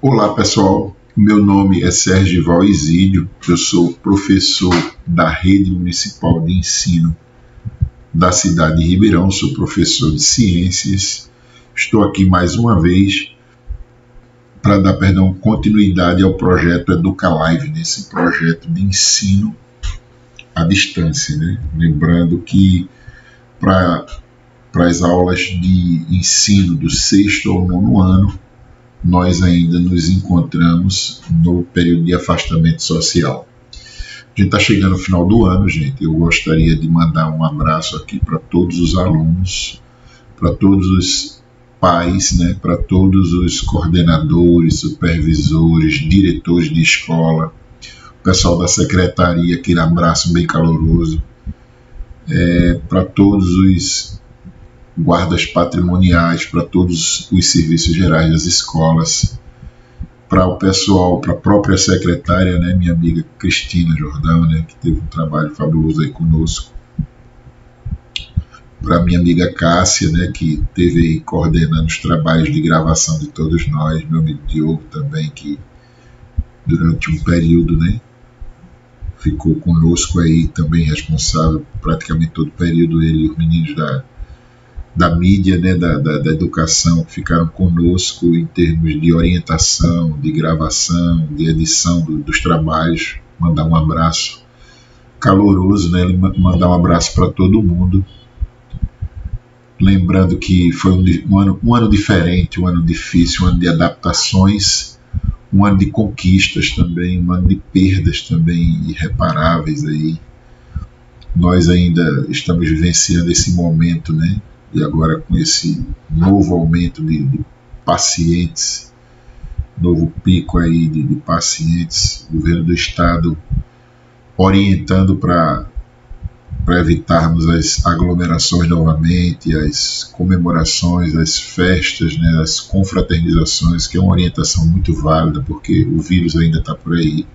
Olá pessoal, meu nome é Sérgio Val Isídio, eu sou professor da Rede Municipal de Ensino da cidade de Ribeirão, sou professor de ciências. Estou aqui mais uma vez para dar continuidade ao projeto EducaLive, nesse projeto de ensino à distância, né? Lembrando que para as aulas de ensino do 6º ao 9º ano, nós ainda nos encontramos no período de afastamento social. A gente está chegando ao final do ano, gente. Eu gostaria de mandar um abraço aqui para todos os alunos, para todos os pais, né, para todos os coordenadores, supervisores, diretores de escola, o pessoal da secretaria, aquele abraço bem caloroso, para todos os guardas patrimoniais, para todos os serviços gerais das escolas, para o pessoal, para a própria secretária, né, minha amiga Cristina Jordão, né, que teve um trabalho fabuloso aí conosco, para minha amiga Cássia, né, que teve aí coordenando os trabalhos de gravação de todos nós, meu amigo Diogo também, que durante um período, né, ficou conosco aí também responsável praticamente todo o período, ele e os meninos da mídia, né, da educação, que ficaram conosco em termos de orientação, de gravação, de edição dos trabalhos. Mandar um abraço caloroso, né, mandar um abraço para todo mundo. Lembrando que foi um ano diferente, um ano difícil, um ano de adaptações, um ano de conquistas também, um ano de perdas também irreparáveis aí. Nós ainda estamos vivenciando esse momento, né? E agora com esse novo aumento de pacientes, novo pico aí de pacientes, o governo do estado orientando para evitarmos as aglomerações novamente, as comemorações, as festas, né, as confraternizações, que é uma orientação muito válida, porque o vírus ainda está por aí.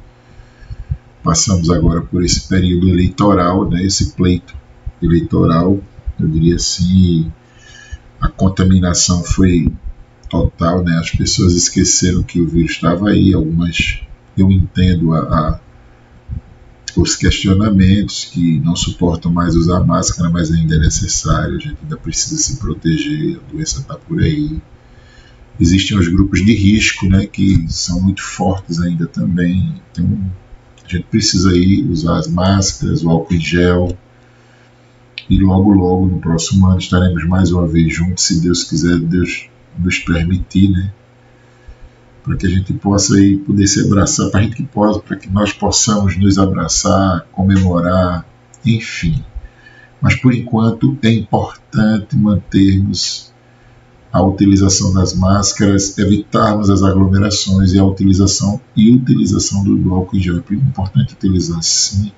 Passamos agora por esse período eleitoral, né, esse pleito eleitoral. Eu diria assim, a contaminação foi total, né? As pessoas esqueceram que o vírus estava aí. Algumas, eu entendo os questionamentos, que não suportam mais usar máscara, mas ainda é necessário, a gente ainda precisa se proteger, a doença está por aí. Existem os grupos de risco, né, que são muito fortes ainda também, então a gente precisa aí usar as máscaras, o álcool em gel. E logo, logo, no próximo ano, estaremos mais uma vez juntos, se Deus quiser, Deus nos permitir, né? Para que a gente possa aí poder se abraçar, para que nós possamos nos abraçar, comemorar, enfim. Mas, por enquanto, é importante mantermos a utilização das máscaras, evitarmos as aglomerações e a utilização do álcool em gel. É importante utilizar, sim,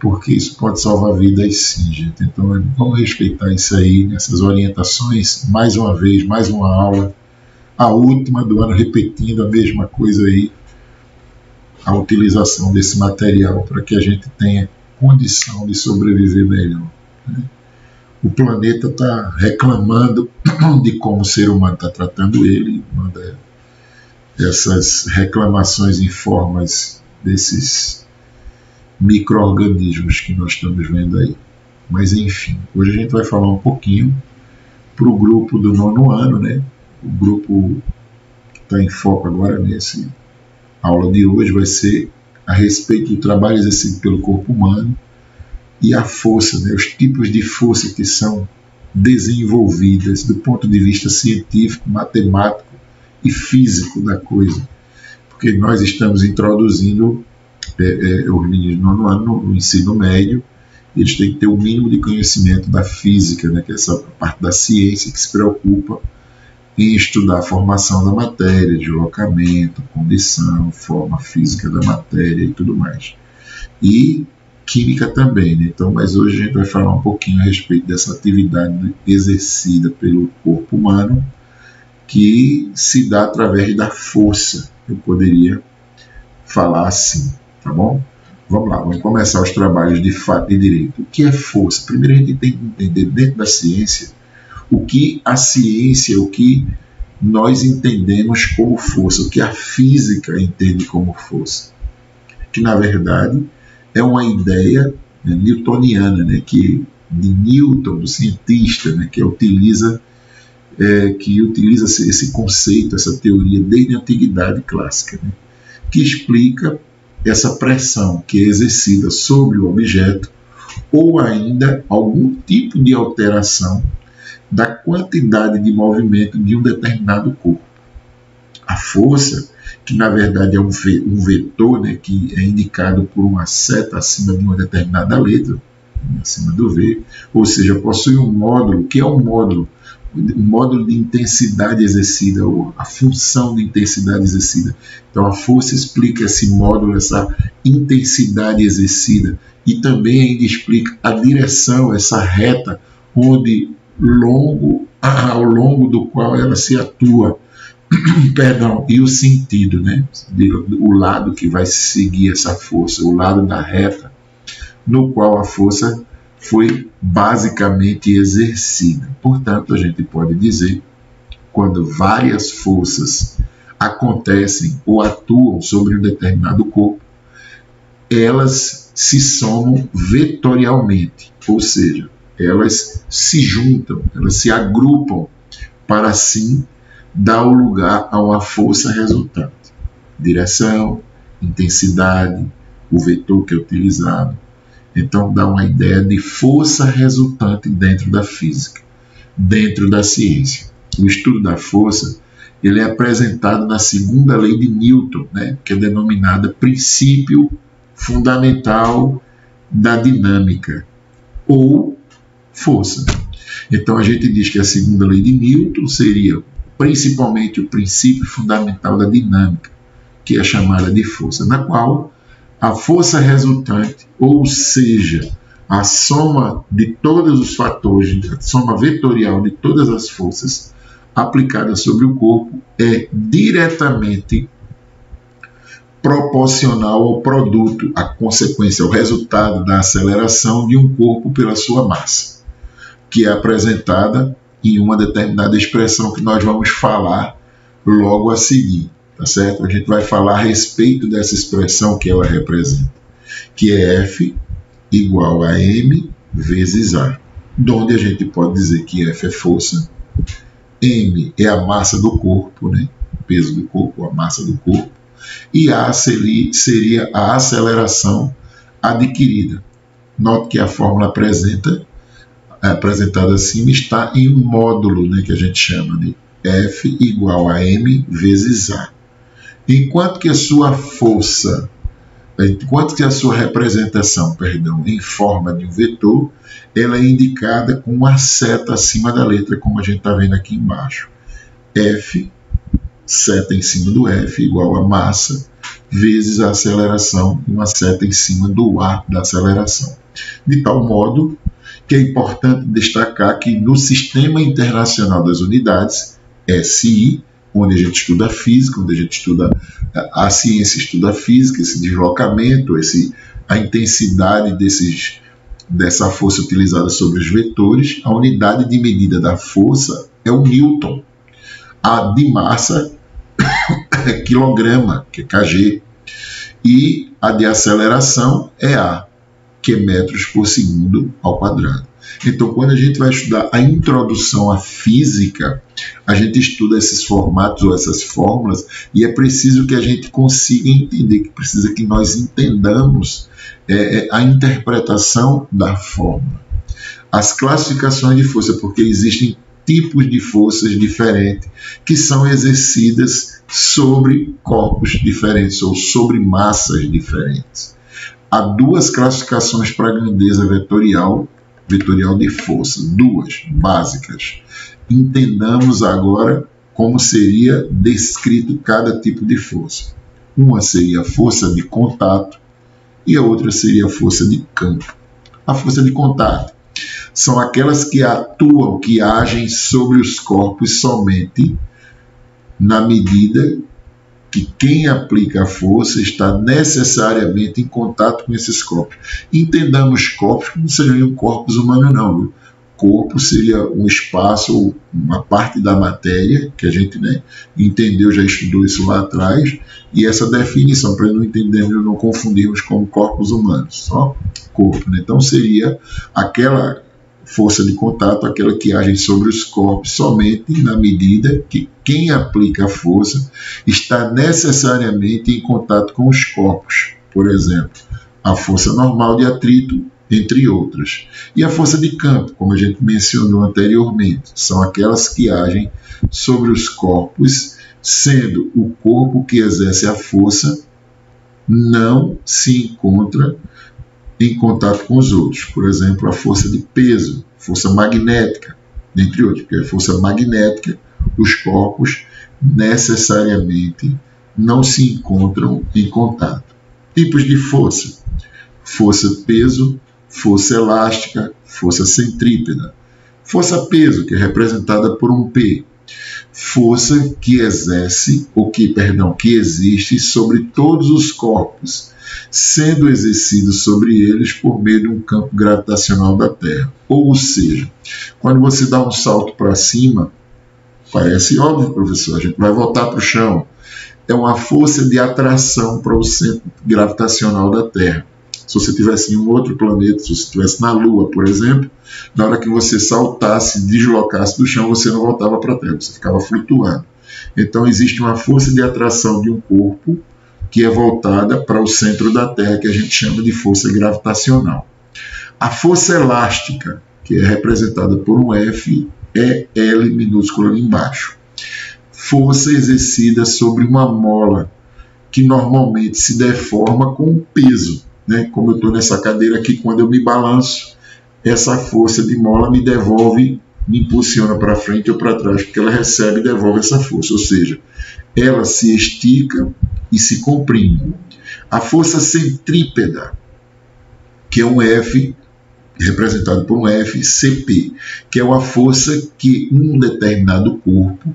porque isso pode salvar vidas, sim, gente. Então vamos respeitar isso aí, nessas orientações. Mais uma vez, mais uma aula, a última do ano, repetindo a mesma coisa aí, a utilização desse material para que a gente tenha condição de sobreviver melhor, né? O planeta está reclamando de como o ser humano está tratando ele, manda essas reclamações em formas desses micro-organismos que nós estamos vendo aí. Mas enfim, hoje a gente vai falar um pouquinho para o grupo do 9º ano, né? O grupo que está em foco agora nessa aula de hoje vai ser a respeito do trabalho exercido pelo corpo humano e a força, né? Os tipos de força que são desenvolvidas do ponto de vista científico, matemático e físico da coisa, porque nós estamos introduzindo os meninos do 9º ano no ensino médio. Eles têm que ter o mínimo de conhecimento da física, né, que é essa parte da ciência que se preocupa em estudar a formação da matéria, deslocamento, condição, forma física da matéria e tudo mais. E química também, né? Então, mas hoje a gente vai falar um pouquinho a respeito dessa atividade exercida pelo corpo humano, que se dá através da força. Eu poderia falar assim. Tá bom? Vamos lá, vamos começar os trabalhos de fato e direito. O que é força? Primeiro a gente tem que entender dentro da ciência o que a ciência, o que nós entendemos como força, o que a física entende como força, que na verdade é uma ideia, né, newtoniana, né, que de Newton, do cientista, né, que utiliza esse conceito, essa teoria desde a antiguidade clássica, né, que explica essa pressão que é exercida sobre o objeto ou ainda algum tipo de alteração da quantidade de movimento de um determinado corpo. A força, que na verdade é um vetor, né, que é indicado por uma seta acima de uma determinada letra, acima do V, ou seja, possui um módulo, que é um módulo de intensidade exercida, ou a função de intensidade exercida. Então a força explica esse módulo, essa intensidade exercida, e também ainda explica a direção, essa reta, ao longo do qual ela se atua, perdão, e o sentido, né? O lado que vai seguir essa força, o lado da reta, no qual a força foi basicamente exercida. Portanto, a gente pode dizer, quando várias forças acontecem ou atuam sobre um determinado corpo, elas se somam vetorialmente, ou seja, elas se juntam, elas se agrupam para assim dar o lugar a uma força resultante. Direção, intensidade, o vetor que é utilizado. Então dá uma ideia de força resultante dentro da física, dentro da ciência. O estudo da força ele é apresentado na segunda lei de Newton, né, que é denominada princípio fundamental da dinâmica, ou força. Então a gente diz que a segunda lei de Newton seria principalmente o princípio fundamental da dinâmica, que é chamada de força, na qual a força resultante, ou seja, a soma de todos os fatores, a soma vetorial de todas as forças aplicadas sobre o corpo, é diretamente proporcional ao produto, à consequência, ao resultado da aceleração de um corpo pela sua massa, que é apresentada em uma determinada expressão que nós vamos falar logo a seguir, tá certo? A gente vai falar a respeito dessa expressão que ela representa, que é F igual a M vezes A, onde a gente pode dizer que F é força, M é a massa do corpo, né? O peso do corpo, a massa do corpo, e A seria a aceleração adquirida. Note que a fórmula apresentada acima está em um módulo, né, que a gente chama de F igual a M vezes A. Enquanto que a sua representação, em forma de um vetor, ela é indicada com uma seta acima da letra, como a gente está vendo aqui embaixo. F, seta em cima do F, igual a massa, vezes a aceleração, uma seta em cima do A da aceleração. De tal modo que é importante destacar que no Sistema Internacional das Unidades, SI, onde a gente estuda física, onde a gente estuda a ciência, estuda a física, esse deslocamento, a intensidade dessa força utilizada sobre os vetores, a unidade de medida da força é o Newton, a de massa é quilograma, que é kg, e a de aceleração é A, que é metros por segundo ao quadrado. Então, quando a gente vai estudar a introdução à física, a gente estuda esses formatos ou essas fórmulas, e é preciso que a gente consiga entender, que precisa que nós entendamos a interpretação da fórmula. As classificações de força, porque existem tipos de forças diferentes que são exercidas sobre corpos diferentes ou sobre massas diferentes. Há duas classificações para a grandeza vetorial de força, duas básicas. Entendamos agora como seria descrito cada tipo de força. Uma seria a força de contato e a outra seria a força de campo. A força de contato são aquelas que atuam, que agem sobre os corpos somente na medida que quem aplica a força está necessariamente em contato com esses corpos. Entendamos corpos como seriam corpos humanos, não. corpo seria um espaço ou uma parte da matéria, que a gente, né, entendeu, já estudou isso lá atrás, e essa definição, para não entendermos, não confundirmos com corpos humanos, só corpo, né? Então seria aquela força de contato, aquela que age sobre os corpos somente na medida que quem aplica a força está necessariamente em contato com os corpos. Por exemplo, a força normal de atrito, entre outras. E a força de campo, como a gente mencionou anteriormente, são aquelas que agem sobre os corpos, sendo o corpo que exerce a força não se encontra em contato com os outros. Por exemplo, a força de peso, força magnética, entre outros, porque a força magnética, os corpos necessariamente não se encontram em contato. Tipos de força: força-peso, força elástica, força centrípeta. Força-peso, que é representada por um P. Força que que existe sobre todos os corpos, sendo exercido sobre eles por meio de um campo gravitacional da Terra. Ou seja, quando você dá um salto para cima, parece óbvio, professor, a gente vai voltar para o chão. É uma força de atração para o centro gravitacional da Terra. Se você estivesse em um outro planeta, se você estivesse na Lua, por exemplo, na hora que você saltasse, deslocasse do chão, você não voltava para a Terra, você ficava flutuando. Então existe uma força de atração de um corpo que é voltada para o centro da Terra, que a gente chama de força gravitacional. A força elástica, que é representada por um F, é L minúsculo ali embaixo. Força exercida sobre uma mola, que normalmente se deforma com o peso. Né? Como eu estou nessa cadeira aqui, quando eu me balanço, essa força de mola me devolve, me impulsiona para frente ou para trás, porque ela recebe e devolve essa força, ou seja, ela se estica e se comprime. A força centrípeta, que é um F, representado por um F, CP, que é uma força que um determinado corpo,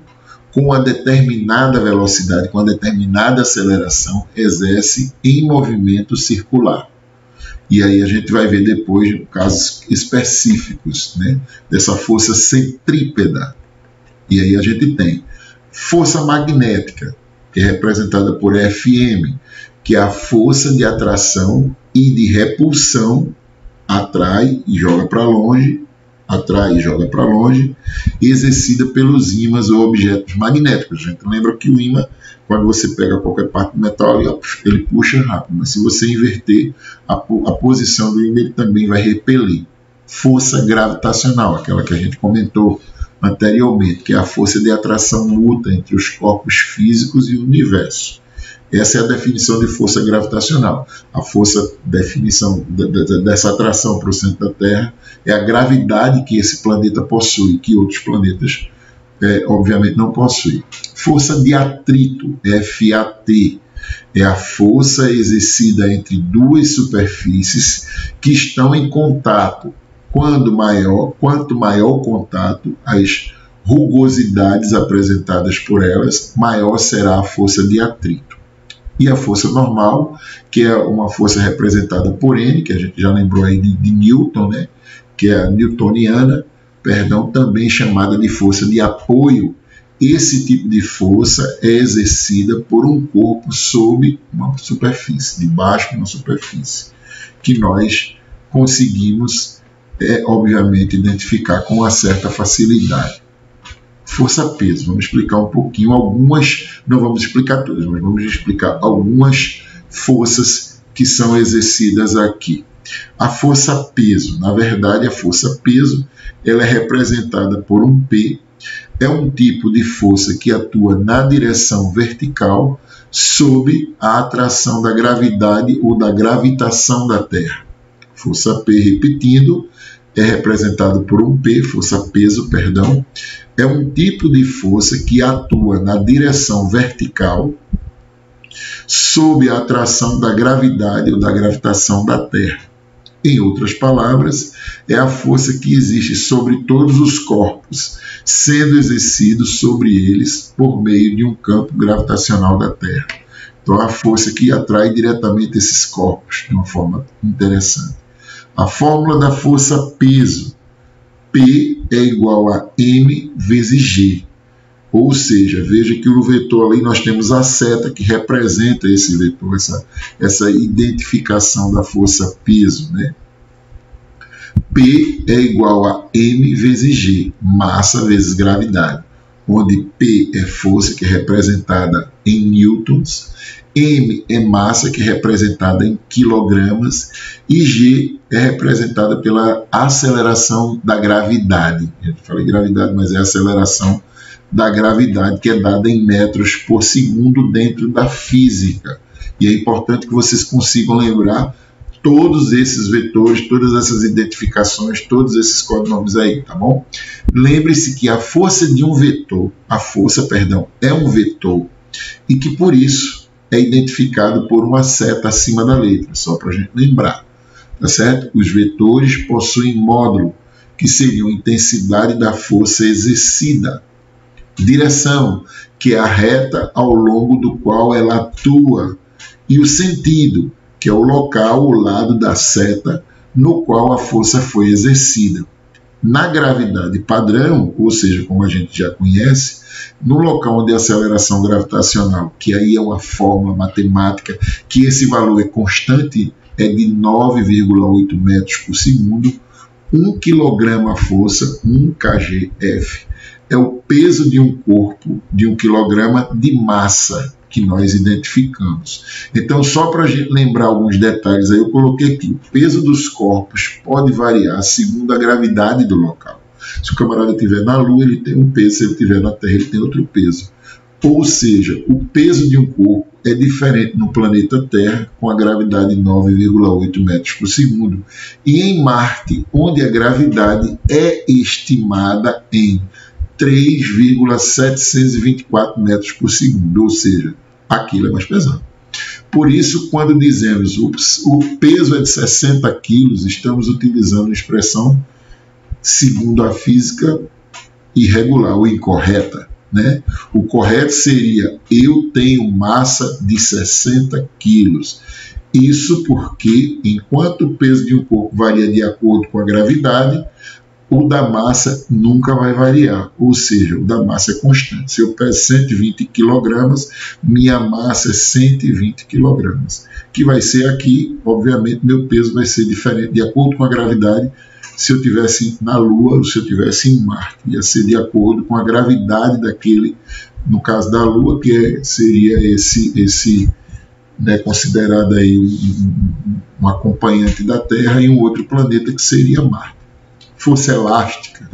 com uma determinada velocidade, com uma determinada aceleração, exerce em movimento circular. E aí a gente vai ver depois casos específicos, né, dessa força centrípeta. E aí a gente tem força magnética, que é representada por Fm, que é a força de atração e de repulsão, atrai e joga para longe, atrai e joga para longe, exercida pelos ímãs ou objetos magnéticos. A gente lembra que o ímã, quando você pega qualquer parte do metal, ele puxa rápido, mas se você inverter a posição do ímã, ele também vai repelir. Força gravitacional, aquela que a gente comentou anteriormente, que é a força de atração mútua entre os corpos físicos e o universo. Essa é a definição de força gravitacional. A definição dessa atração para o centro da Terra é a gravidade que esse planeta possui, que outros planetas, obviamente, não possuem. Força de atrito, FAT, é a força exercida entre duas superfícies que estão em contato. Quanto maior o contato, as rugosidades apresentadas por elas, maior será a força de atrito. E a força normal, que é uma força representada por N, que a gente já lembrou aí de Newton, né? Que é a newtoniana, também chamada de força de apoio. Esse tipo de força é exercida por um corpo sob uma superfície, debaixo de uma superfície, que nós conseguimos, obviamente, identificar com uma certa facilidade. Força-peso, vamos explicar um pouquinho algumas, não vamos explicar todas, mas vamos explicar algumas forças que são exercidas aqui. A força-peso, na verdade, a força-peso, ela é representada por um P, é um tipo de força que atua na direção vertical sob a atração da gravidade ou da gravitação da Terra. Força P, repetindo, é representado por um P, força-peso, é um tipo de força que atua na direção vertical sob a atração da gravidade ou da gravitação da Terra. Em outras palavras, é a força que existe sobre todos os corpos, sendo exercido sobre eles por meio de um campo gravitacional da Terra. Então, é a força que atrai diretamente esses corpos de uma forma interessante. A fórmula da força-peso P é igual a M vezes G. Ou seja, veja que no vetor ali nós temos a seta que representa esse vetor, essa identificação da força peso, né? P é igual a M vezes G, massa vezes gravidade, onde P é força, que é representada em newtons, M é massa, que é representada em quilogramas, e G é representada pela aceleração da gravidade. Eu falei gravidade, mas é a aceleração da gravidade, que é dada em metros por segundo dentro da física. E é importante que vocês consigam lembrar todos esses vetores, todas essas identificações, todos esses codinomes aí, tá bom? Lembre-se que a força de um vetor, é um vetor, e que por isso é identificado por uma seta acima da letra, só para a gente lembrar, tá certo? Os vetores possuem módulo, que seriam intensidade da força exercida, direção, que é a reta ao longo do qual ela atua, e o sentido, que é o local, o lado da seta no qual a força foi exercida. Na gravidade padrão, ou seja, como a gente já conhece, no local onde a aceleração gravitacional, que aí é uma fórmula matemática, que esse valor é constante, é de 9,8 metros por segundo, 1 kg a força, 1 kgf, é o peso de um corpo, de 1 kg de massa que nós identificamos. Então, só para a gente lembrar alguns detalhes, aí eu coloquei aqui, o peso dos corpos pode variar segundo a gravidade do local. Se o camarada estiver na Lua, ele tem um peso, se ele estiver na Terra, ele tem outro peso. Ou seja, o peso de um corpo é diferente no planeta Terra, com a gravidade de 9,8 metros por segundo, e em Marte, onde a gravidade é estimada em 3,724 metros por segundo, ou seja, aquilo é mais pesado. Por isso, quando dizemos o peso é de 60 quilos, estamos utilizando a expressão segundo a física irregular ou incorreta, né? O correto seria: eu tenho massa de 60 quilos. Isso porque, enquanto o peso de um corpo varia de acordo com a gravidade, o da massa nunca vai variar, ou seja, o da massa é constante. Se eu peso 120 kg, minha massa é 120 kg, que vai ser aqui, obviamente, meu peso vai ser diferente de acordo com a gravidade. Se eu estivesse na Lua ou se eu estivesse em Marte, ia ser de acordo com a gravidade daquele, no caso da Lua, que seria esse né, considerado aí um acompanhante da Terra, e um outro planeta que seria Marte. Força elástica.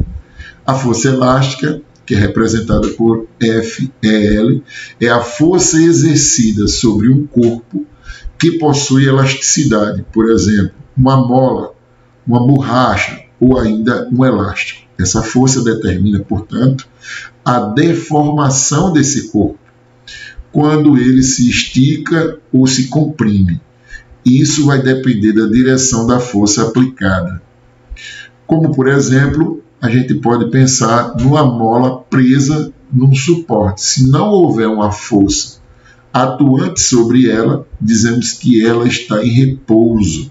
A força elástica, que é representada por FEL, é a força exercida sobre um corpo que possui elasticidade, por exemplo, uma mola, uma borracha ou ainda um elástico. Essa força determina, portanto, a deformação desse corpo quando ele se estica ou se comprime. Isso vai depender da direção da força aplicada. Como, por exemplo, a gente pode pensar numa mola presa num suporte. Se não houver uma força atuante sobre ela, dizemos que ela está em repouso.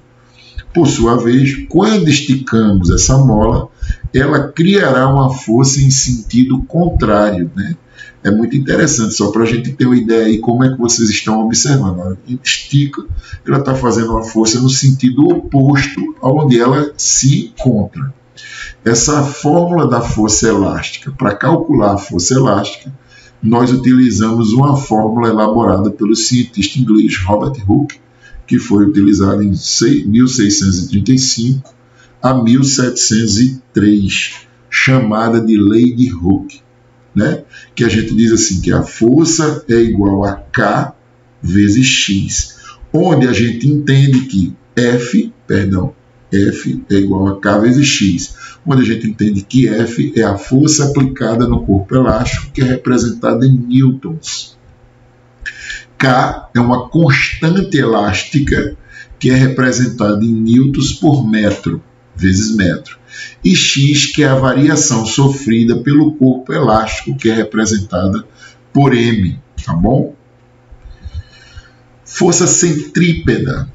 Por sua vez, quando esticamos essa mola, ela criará uma força em sentido contrário, né? É muito interessante, só para a gente ter uma ideia aí como é que vocês estão observando. A gente estica, ela está fazendo uma força no sentido oposto aonde ela se encontra. Essa fórmula da força elástica, para calcular a força elástica, nós utilizamos uma fórmula elaborada pelo cientista inglês Robert Hooke, que foi utilizada em 1635 a 1703, chamada de Lei de Hooke, né? Que a gente diz assim, que a força é igual a K vezes X, onde a gente entende que F é igual a K vezes X, onde a gente entende que F é a força aplicada no corpo elástico, que é representada em newtons. K é uma constante elástica, que é representada em newtons por metro, vezes metro. E X, que é a variação sofrida pelo corpo elástico, que é representada por M, tá bom? Força centrípeta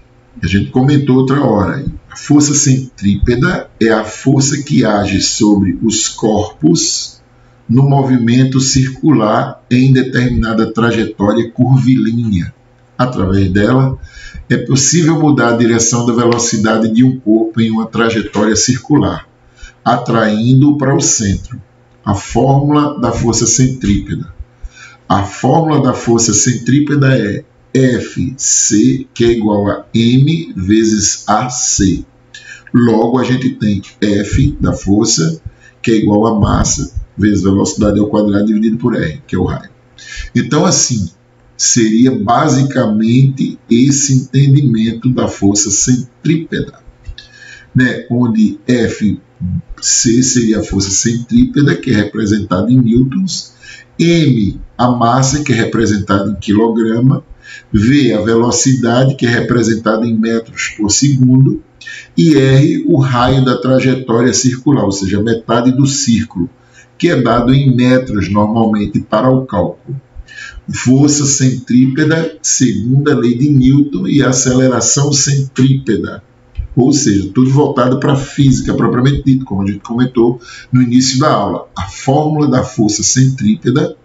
A gente comentou outra hora. A força centrípeta é a força que age sobre os corpos no movimento circular em determinada trajetória curvilínea. Através dela, é possível mudar a direção da velocidade de um corpo em uma trajetória circular, atraindo-o para o centro. A fórmula da força centrípeta. A fórmula da força centrípeta é Fc, que é igual a m vezes AC. Logo, a gente tem F da força, que é igual a massa, vezes velocidade ao quadrado dividido por R, que é o raio. Então, assim, seria basicamente esse entendimento da força centrípeta, né? Onde Fc seria a força centrípeta, que é representada em newtons, m, a massa, que é representada em quilograma, v, a velocidade, que é representada em metros por segundo, e R, o raio da trajetória circular, ou seja, metade do círculo, que é dado em metros normalmente para o cálculo. Força centrípeta, segundo a lei de Newton, e aceleração centrípeta, ou seja, tudo voltado para a física propriamente dito, como a gente comentou no início da aula. A fórmula da força centrípeta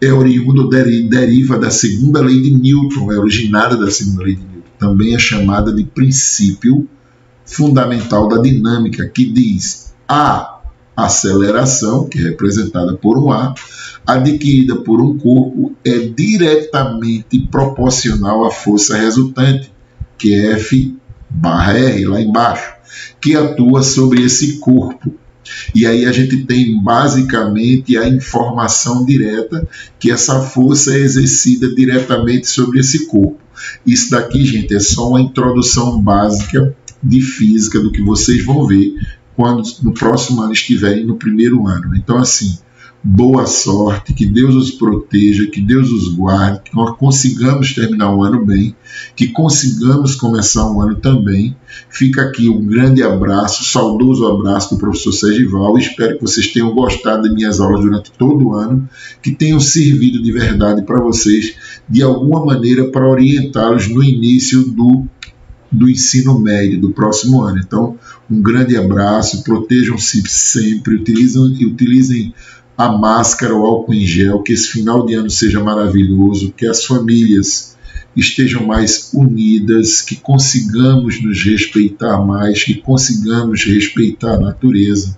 é oriunda, deriva da segunda lei de Newton, é originada da segunda lei de Newton. Também é chamada de princípio fundamental da dinâmica, que diz: a aceleração, que é representada por um A, adquirida por um corpo, é diretamente proporcional à força resultante, que é F barra R, lá embaixo, que atua sobre esse corpo. E aí a gente tem basicamente a informação direta que essa força é exercida diretamente sobre esse corpo. Isso daqui, gente, é só uma introdução básica de física do que vocês vão ver quando no próximo ano estiverem no primeiro ano. Então, assim, boa sorte, que Deus os proteja, que Deus os guarde, que nós consigamos terminar o ano bem, que consigamos começar um ano também. Fica aqui um grande abraço, saudoso abraço do professor Sergival. Espero que vocês tenham gostado das minhas aulas durante todo o ano, que tenham servido de verdade para vocês, de alguma maneira, para orientá-los no início do ensino médio do próximo ano. Então, um grande abraço, protejam-se sempre, utilizem a máscara, o álcool em gel, que esse final de ano seja maravilhoso, que as famílias estejam mais unidas, que consigamos nos respeitar mais, que consigamos respeitar a natureza,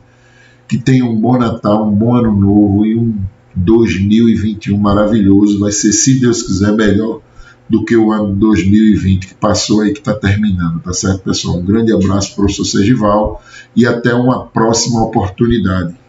que tenham um bom Natal, um bom Ano Novo e um 2021 maravilhoso. Vai ser, se Deus quiser, melhor do que o ano 2020 que passou aí, que está terminando, tá certo, pessoal? Um grande abraço, professor Sergival, e até uma próxima oportunidade.